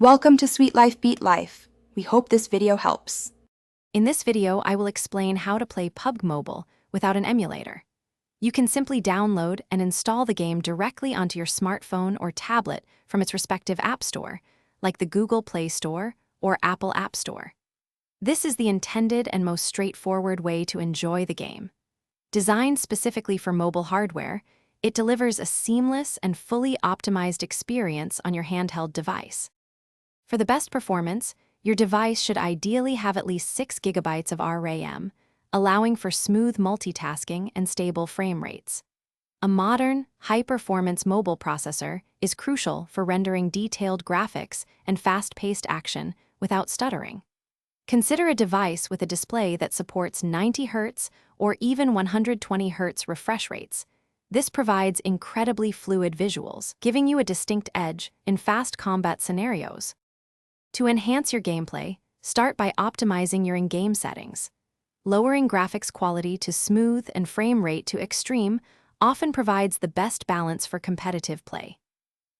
Welcome to Sweet Life Beat Life. We hope this video helps. In this video, I will explain how to play PUBG Mobile without an emulator. You can simply download and install the game directly onto your smartphone or tablet from its respective app store, like the Google Play Store or Apple App Store. This is the intended and most straightforward way to enjoy the game. Designed specifically for mobile hardware, it delivers a seamless and fully optimized experience on your handheld device. For the best performance, your device should ideally have at least 6 GB of RAM, allowing for smooth multitasking and stable frame rates. A modern, high-performance mobile processor is crucial for rendering detailed graphics and fast-paced action without stuttering. Consider a device with a display that supports 90 Hz or even 120 Hz refresh rates. This provides incredibly fluid visuals, giving you a distinct edge in fast combat scenarios. To enhance your gameplay, start by optimizing your in-game settings. Lowering graphics quality to smooth and frame rate to extreme often provides the best balance for competitive play.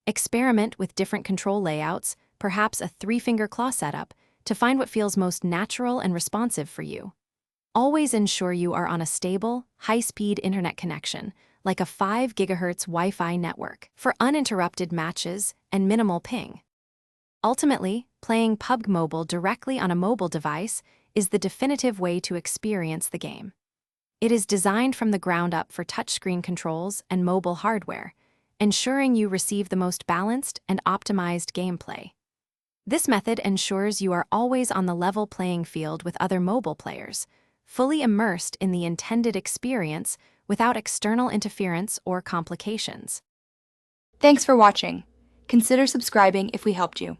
Experiment with different control layouts, perhaps a 3-finger claw setup, to find what feels most natural and responsive for you. Always ensure you are on a stable, high-speed internet connection, like a 5 GHz Wi-Fi network, for uninterrupted matches and minimal ping. Ultimately, playing PUBG Mobile directly on a mobile device is the definitive way to experience the game. It is designed from the ground up for touchscreen controls and mobile hardware, ensuring you receive the most balanced and optimized gameplay. This method ensures you are always on the level playing field with other mobile players, fully immersed in the intended experience without external interference or complications. Thanks for watching. Consider subscribing if we helped you.